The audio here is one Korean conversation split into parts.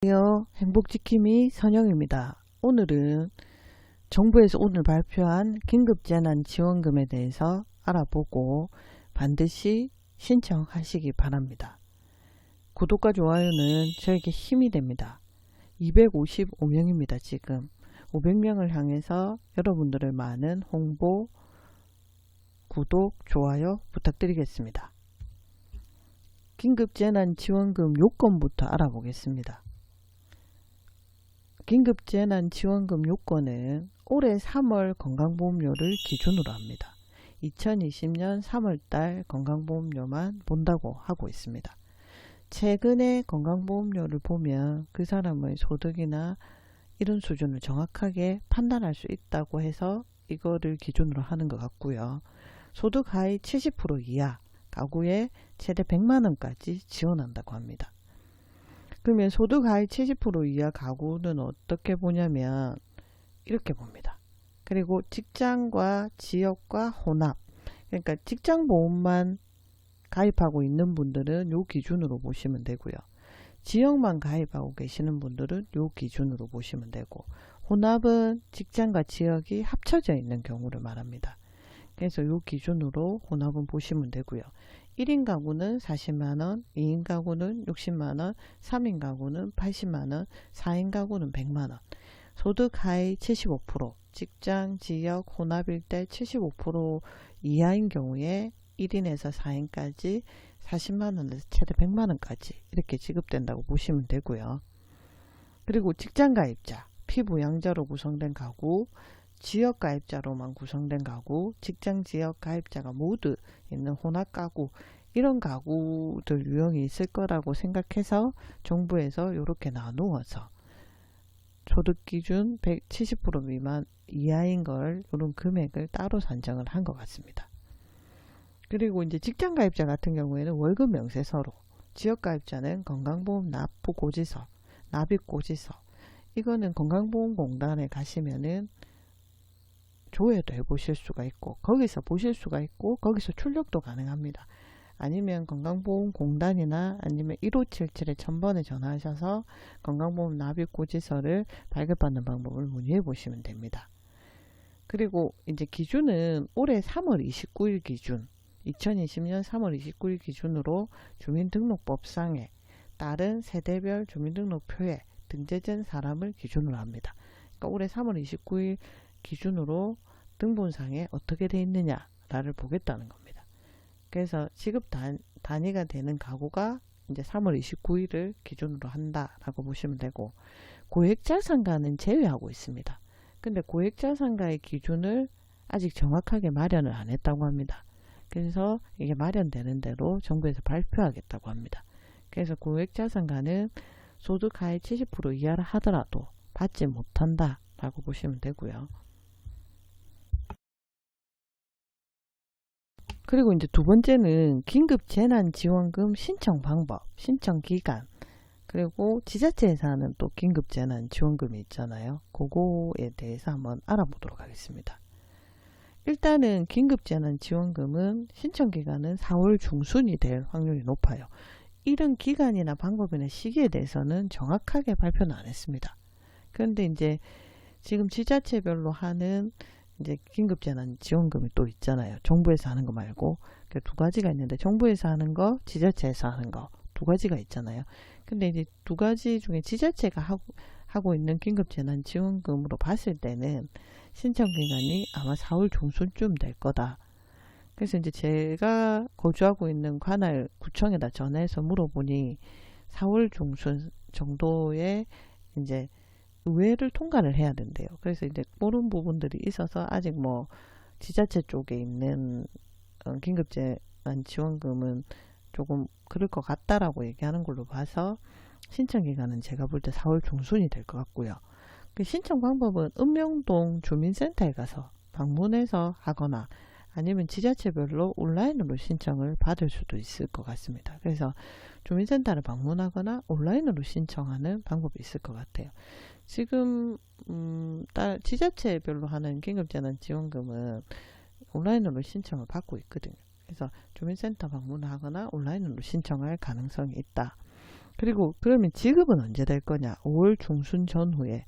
안녕하세요. 행복지킴이 선영입니다. 오늘은 정부에서 오늘 발표한 긴급재난지원금에 대해서 알아보고 반드시 신청하시기 바랍니다. 구독과 좋아요는 저에게 힘이 됩니다. 255명입니다. 지금 500명을 향해서 여러분들의 많은 홍보, 구독, 좋아요 부탁드리겠습니다. 긴급재난지원금 요건부터 알아보겠습니다. 긴급재난지원금 요건은 올해 3월 건강보험료를 기준으로 합니다. 2020년 3월달 건강보험료만 본다고 하고 있습니다. 최근에 건강보험료를 보면 그 사람의 소득이나 이런 수준을 정확하게 판단할 수 있다고 해서 이거를 기준으로 하는 것 같고요. 소득 하위 70% 이하 가구에 최대 100만원까지 지원한다고 합니다. 그러면 소득 하위 70% 이하 가구는 어떻게 보냐면 이렇게 봅니다. 그리고 직장과 지역과 혼합, 그러니까 직장보험만 가입하고 있는 분들은 요 기준으로 보시면 되고요. 지역만 가입하고 계시는 분들은 요 기준으로 보시면 되고, 혼합은 직장과 지역이 합쳐져 있는 경우를 말합니다. 그래서 요 기준으로 혼합은 보시면 되고요. 1인 가구는 40만원, 2인 가구는 60만원, 3인 가구는 80만원, 4인 가구는 100만원. 소득 하위 75%, 직장, 지역, 혼합일 때 75% 이하인 경우에 1인에서 4인까지 40만원에서 최대 100만원까지 이렇게 지급된다고 보시면 되고요. 그리고 직장 가입자, 피부양자로 구성된 가구, 지역 가입자로만 구성된 가구, 직장 지역 가입자가 모두 있는 혼합 가구, 이런 가구들 유형이 있을 거라고 생각해서 정부에서 이렇게 나누어서 소득 기준 170% 미만 이하인 걸 이런 금액을 따로 산정을 한 것 같습니다. 그리고 이제 직장 가입자 같은 경우에는 월급 명세서로, 지역 가입자는 건강보험 납부 고지서, 납입 고지서, 이거는 건강보험공단에 가시면은 조회도 해보실 수가 있고 거기서 보실 수가 있고 거기서 출력도 가능합니다. 아니면 건강보험공단이나 아니면 1577에 1000번에 전화하셔서 건강보험 납입고지서를 발급받는 방법을 문의해 보시면 됩니다. 그리고 이제 기준은 올해 3월 29일 기준, 2020년 3월 29일 기준으로 주민등록법상에 따른 세대별 주민등록표에 등재된 사람을 기준으로 합니다. 그러니까 올해 3월 29일 기준으로 등본상에 어떻게 되어 있느냐를 보겠다는 겁니다. 그래서 지급 단위가 되는 가구가 이제 3월 29일을 기준으로 한다라고 보시면 되고, 고액자산가는 제외하고 있습니다. 근데 고액자산가의 기준을 아직 정확하게 마련을 안 했다고 합니다. 그래서 이게 마련되는 대로 정부에서 발표하겠다고 합니다. 그래서 고액자산가는 소득 하위 70% 이하를 하더라도 받지 못한다 라고 보시면 되고요. 그리고 이제 두 번째는 긴급재난지원금 신청 방법, 신청 기간, 그리고 지자체에서 하는 또 긴급재난지원금이 있잖아요. 그거에 대해서 한번 알아보도록 하겠습니다. 일단은 긴급재난지원금은 신청기간은 4월 중순이 될 확률이 높아요. 이런 기간이나 방법이나 시기에 대해서는 정확하게 발표는 안 했습니다. 그런데 이제 지금 지자체별로 하는 이제 긴급재난지원금이 또 있잖아요. 정부에서 하는 거 말고 두 가지가 있는데, 정부에서 하는 거, 지자체에서 하는 거 두 가지가 있잖아요. 근데 이제 두 가지 중에 지자체가 하고 있는 긴급재난지원금으로 봤을 때는 신청기간이 아마 4월 중순쯤 될 거다. 그래서 이제 제가 거주하고 있는 관할 구청에다 전화해서 물어보니 4월 중순 정도에 이제 의회를 통과를 해야 된대요. 그래서 이제 그런 부분들이 있어서 아직 뭐 지자체 쪽에 있는 긴급재난지원금은 조금 그럴 것 같다라고 얘기하는 걸로 봐서 신청기간은 제가 볼 때 4월 중순이 될 것 같고요. 그 신청 방법은 읍명동 주민센터에 가서 방문해서 하거나 아니면 지자체별로 온라인으로 신청을 받을 수도 있을 것 같습니다. 그래서 주민센터를 방문하거나 온라인으로 신청하는 방법이 있을 것 같아요. 지금 지자체별로 하는 긴급재난지원금은 온라인으로 신청을 받고 있거든요. 그래서 주민센터 방문하거나 온라인으로 신청할 가능성이 있다. 그리고 그러면 지급은 언제 될 거냐? 5월 중순 전후에,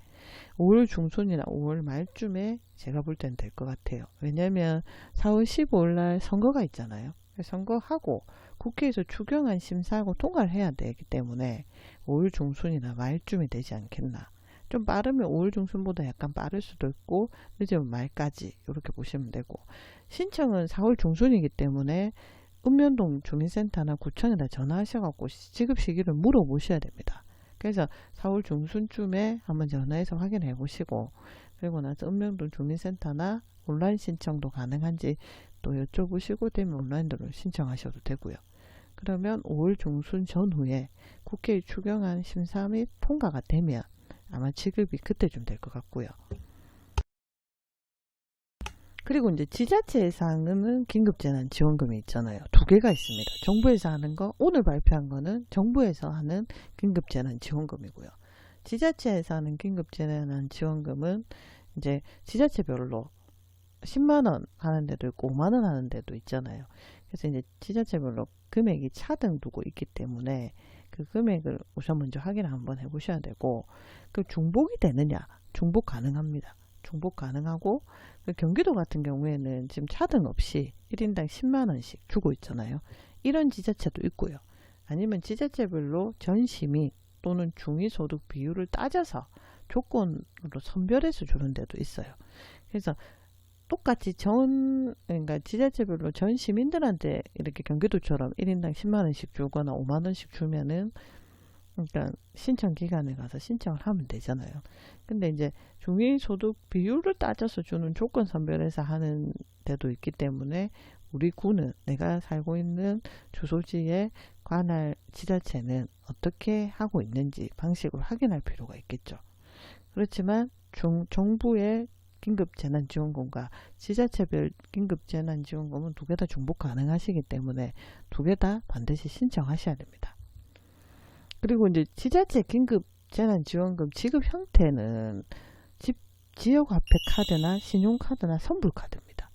5월 중순이나 5월 말쯤에 제가 볼 때는 될 것 같아요. 왜냐면 4월 15일 날 선거가 있잖아요. 선거하고 국회에서 추경안 심사하고 통과를 해야 되기 때문에 5월 중순이나 말쯤이 되지 않겠나. 좀 빠르면 5월 중순보다 약간 빠를 수도 있고 늦으면 말까지 이렇게 보시면 되고, 신청은 4월 중순이기 때문에 읍면동 주민센터나 구청에다 전화하셔갖고 지급 시기를 물어보셔야 됩니다. 그래서 4월 중순쯤에 한번 전화해서 확인해 보시고, 그리고 나서 읍면동 주민센터나 온라인 신청도 가능한지 또 여쭤보시고 되면 온라인으로 신청하셔도 되고요. 그러면 5월 중순 전후에 국회 추경안 심사 및 통과가 되면 아마 지급이 그때쯤 될 것 같고요. 그리고 이제 지자체에서 하는 긴급재난지원금이 있잖아요. 두 개가 있습니다. 정부에서 하는 거, 오늘 발표한 거는 정부에서 하는 긴급재난지원금이고요. 지자체에서 하는 긴급재난지원금은 이제 지자체별로 10만원 하는 데도 있고 5만원 하는 데도 있잖아요. 그래서 이제 지자체별로 금액이 차등두고 있기 때문에 그 금액을 우선 먼저 확인 한번 해보셔야 되고, 그 중복이 되느냐? 중복 가능합니다. 중복 가능하고, 그 경기도 같은 경우에는 지금 차등 없이 1인당 10만원씩 주고 있잖아요. 이런 지자체도 있고요. 아니면 지자체별로 전시민 또는 중위소득 비율을 따져서 조건으로 선별해서 주는 데도 있어요. 그래서 똑같이 그러니까 지자체별로 전 시민들한테 이렇게 경기도처럼 1인당 10만원씩 주거나 5만원씩 주면은, 그러니까 신청 기관에 가서 신청을 하면 되잖아요. 근데 이제 중위소득 비율을 따져서 주는 조건 선별해서 하는 데도 있기 때문에 우리 구는, 내가 살고 있는 주소지의 관할 지자체는 어떻게 하고 있는지 방식을 확인할 필요가 있겠죠. 그렇지만 정부의 긴급재난지원금과 지자체별 긴급재난지원금은 두 개 다 중복 가능하시기 때문에 두 개 다 반드시 신청하셔야 됩니다. 그리고 이제 지자체 긴급재난지원금 지급 형태는 지역화폐 카드나 신용카드나 선불카드입니다.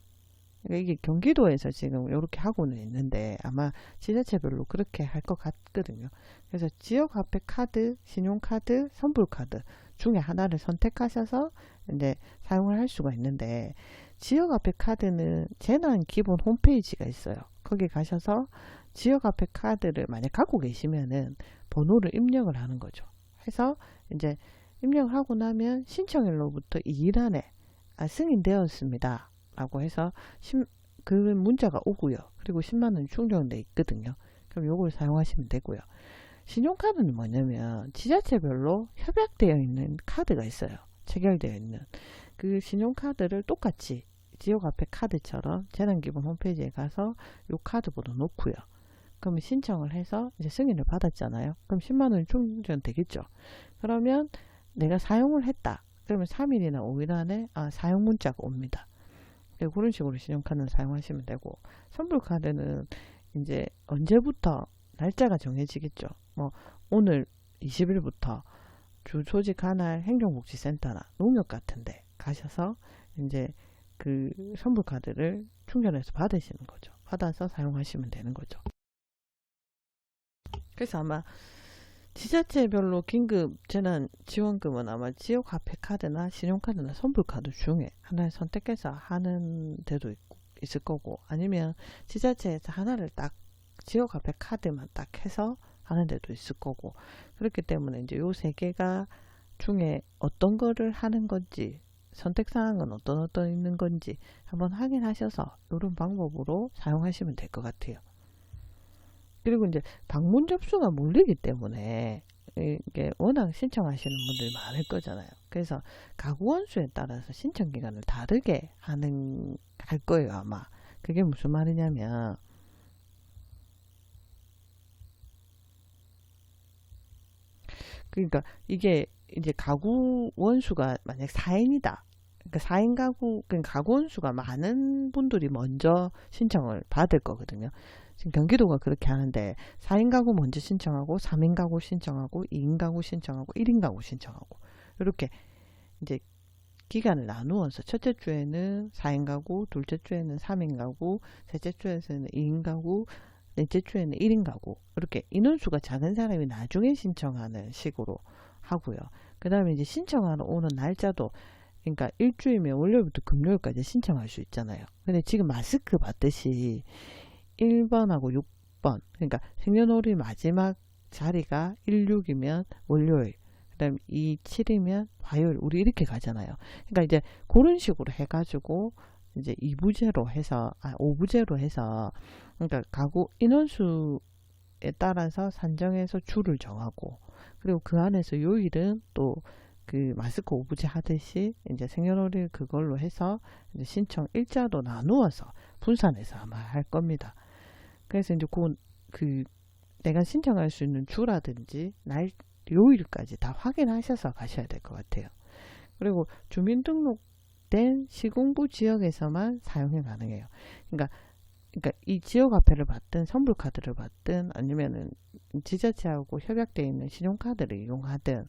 그러니까 이게 경기도에서 지금 이렇게 하고는 있는데 아마 지자체별로 그렇게 할 것 같거든요. 그래서 지역화폐 카드, 신용카드, 선불카드 중에 하나를 선택하셔서 이제 사용을 할 수가 있는데, 지역화폐 카드는 재난 기본 홈페이지가 있어요. 거기 가셔서 지역화폐 카드를 만약 갖고 계시면은 번호를 입력을 하는 거죠. 해서 이제 입력을 하고 나면 신청일로부터 2일 안에 승인되었습니다 라고 해서 그 문자가 오고요. 그리고 10만원 충전돼 있거든요. 그럼 요걸 사용하시면 되고요. 신용카드는 뭐냐면 지자체별로 협약되어 있는 카드가 있어요. 체결되어 있는 그 신용카드를 똑같이 지역화폐 카드처럼 재난기본 홈페이지에 가서 요 카드 번호 놓고요. 그러면 신청을 해서 이제 승인을 받았잖아요. 그럼 10만원 충전 되겠죠. 그러면 내가 사용을 했다. 그러면 3일이나 5일 안에 사용 문자가 옵니다. 그런 식으로 신용카드는 사용하시면 되고, 선불카드는 이제 언제부터 날짜가 정해지겠죠. 뭐 오늘 20일부터 주소지 관할 행정복지센터나 농협 같은데 가셔서 이제 그 선불카드를 충전해서 받으시는 거죠. 받아서 사용하시면 되는 거죠. 그래서 아마 지자체별로 긴급재난지원금은 아마 지역화폐 카드나 신용카드나 선불카드 중에 하나를 선택해서 하는 데도 있을 거고, 아니면 지자체에서 하나를 딱 지역화폐 카드만 딱 해서 하는 데도 있을 거고, 그렇기 때문에 이제 요 세 개가 중에 어떤 거를 하는 건지, 선택사항은 어떤 있는 건지 한번 확인하셔서 이런 방법으로 사용하시면 될 것 같아요. 그리고 이제 방문 접수가 몰리기 때문에 이게 워낙 신청하시는 분들이 많을 거잖아요. 그래서 가구 원수에 따라서 신청 기간을 다르게 할 거예요, 아마. 그게 무슨 말이냐면, 그러니까 이게 이제 가구 원수가 만약 4인이다. 그러니까 4인 가구, 그러니까 가구 원수가 많은 분들이 먼저 신청을 받을 거거든요. 지금 경기도가 그렇게 하는데 4인 가구 먼저 신청하고 3인 가구 신청하고 2인 가구 신청하고 1인 가구 신청하고 이렇게 이제 기간을 나누어서 첫째 주에는 4인 가구, 둘째 주에는 3인 가구, 셋째 주에는 2인 가구, 넷째 주에는 1인 가구, 이렇게 인원수가 작은 사람이 나중에 신청하는 식으로 하고요. 그 다음에 이제 신청하러 오는 날짜도, 그러니까 일주이면 월요일부터 금요일까지 신청할 수 있잖아요. 근데 지금 마스크 받듯이 1번하고 6번, 그러니까 생년월일 마지막 자리가 16이면 월요일, 그 다음 27이면 화요일, 우리 이렇게 가잖아요. 그러니까 이제 그런 식으로 해가지고 이제 2부제로 해서, 5부제로 해서, 그러니까 가구 인원수에 따라서 산정해서 줄을 정하고, 그리고 그 안에서 요일은 또 그 마스크 5부제 하듯이 이제 생년월일 그걸로 해서 이제 신청 일자로 나누어서 분산해서 아마 할 겁니다. 그래서 이제 그 내가 신청할 수 있는 주라든지 날, 요일까지 다 확인하셔서 가셔야 될 것 같아요. 그리고 주민등록된 시군구 지역에서만 사용이 가능해요. 그러니까 이 지역화폐를 받든 선불카드를 받든 아니면은 지자체하고 협약되어 있는 신용카드를 이용하든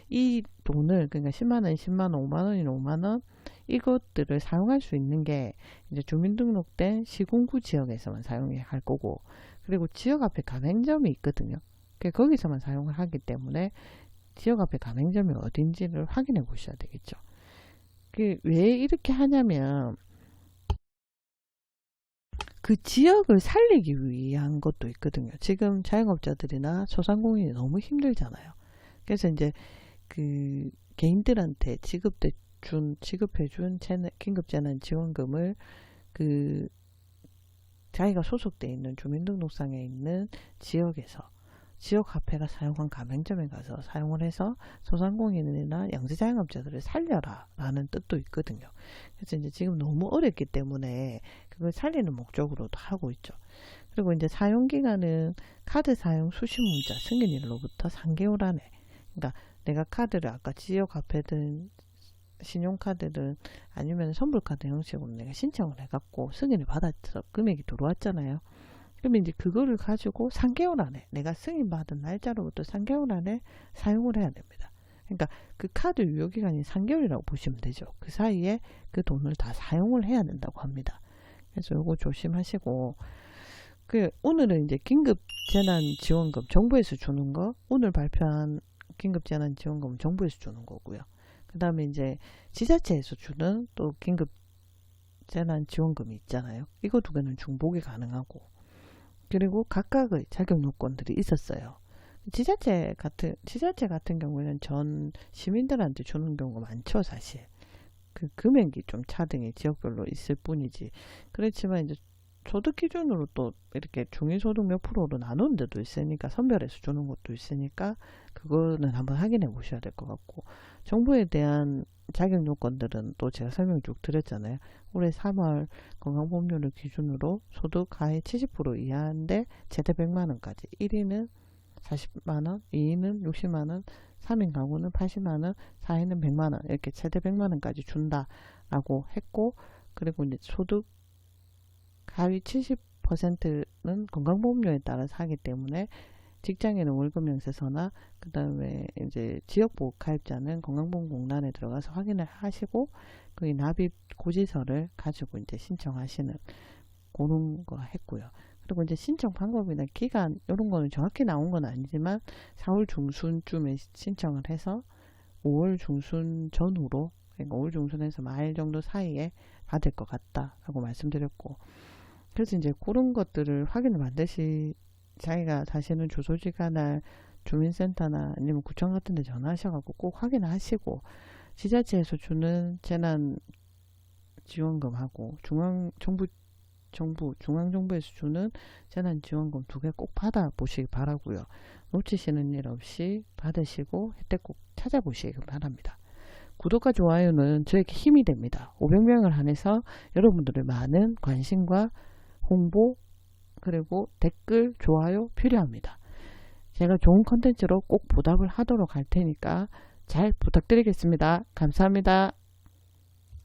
이 돈을, 그러니까 10만원, 10만원, 5만원이나 5만원 이것들을 사용할 수 있는 게 이제 주민등록된 시군구 지역에서만 사용을 할 거고, 그리고 지역화폐 가맹점이 있거든요. 거기서만 사용을 하기 때문에 지역화폐 가맹점이 어딘지를 확인해 보셔야 되겠죠. 왜 이렇게 하냐면 그 지역을 살리기 위한 것도 있거든요. 지금 자영업자들이나 소상공인이 너무 힘들잖아요. 그래서 이제 그 개인들한테 지급해준 긴급재난지원금을 그 자기가 소속돼 있는 주민등록상에 있는 지역에서 지역화폐가 사용한 가맹점에 가서 사용을 해서 소상공인이나 양지자영업자들을 살려라 라는 뜻도 있거든요. 그래서 이제 지금 너무 어렵기 때문에 그걸 살리는 목적으로도 하고 있죠. 그리고 이제 사용기간은 카드 사용 수신문자 승인일로부터 3개월 안에, 그러니까 내가 카드를 아까 지역화폐든 신용카드든 아니면 선불카드 형식으로 내가 신청을 해갖고 승인을 받아서 금액이 들어왔잖아요. 그러면 이제 그거를 가지고 3개월 안에, 내가 승인받은 날짜로부터 3개월 안에 사용을 해야 됩니다. 그러니까 그 카드 유효기간이 3개월이라고 보시면 되죠. 그 사이에 그 돈을 다 사용을 해야 된다고 합니다. 그래서 요거 조심하시고, 오늘은 이제 긴급재난지원금 정부에서 주는 거, 오늘 발표한 긴급재난지원금은 정부에서 주는 거고요. 그 다음에 이제 지자체에서 주는 또 긴급재난지원금이 있잖아요. 이거 두 개는 중복이 가능하고, 그리고 각각의 자격 요건들이 있었어요. 지자체 같은 경우에는 전 시민들한테 주는 경우가 많죠, 사실. 그 금액이 좀 차등이 지역별로 있을 뿐이지. 그렇지만 이제 소득 기준으로 또 이렇게 중위소득 몇 프로로 나누는 데도 있으니까, 선별해서 주는 것도 있으니까 그거는 한번 확인해 보셔야 될 것 같고, 정부에 대한 자격 요건들은 또 제가 설명 쭉 드렸잖아요. 올해 3월 건강보험료를 기준으로 소득 하위 70% 이하인데 최대 100만원까지, 1위는 40만원, 2위는 60만원, 3인 가구는 80만원, 4위는 100만원, 이렇게 최대 100만원까지 준다라고 했고, 그리고 이제 소득 하위 70%는 건강보험료에 따라서 하기 때문에 직장인은 월급명세서나 그 다음에 이제 지역보험 가입자는 건강보험공단에 들어가서 확인을 하시고 그 납입 고지서를 가지고 이제 신청하시는 그런 거 했고요. 그리고 이제 신청 방법이나 기간 이런 거는 정확히 나온 건 아니지만 4월 중순쯤에 신청을 해서 5월 중순 전후로, 그러니까 5월 중순에서 말 정도 사이에 받을 것 같다라고 말씀드렸고, 그래서 이제 그런 것들을 확인을 반드시 자기가 사시는 주소지가나 주민센터나 아니면 구청 같은 데 전화하셔갖고 꼭 확인하시고, 지자체에서 주는 재난지원금하고 중앙정부에서 주는 재난지원금 두 개 꼭 받아보시기 바라고요. 놓치시는 일 없이 받으시고 혜택 꼭 찾아보시기 바랍니다. 구독과 좋아요는 저에게 힘이 됩니다. 500명을 한해서 여러분들의 많은 관심과 홍보, 그리고 댓글, 좋아요 필요합니다. 제가 좋은 컨텐츠로 꼭 보답을 하도록 할 테니까 잘 부탁드리겠습니다. 감사합니다.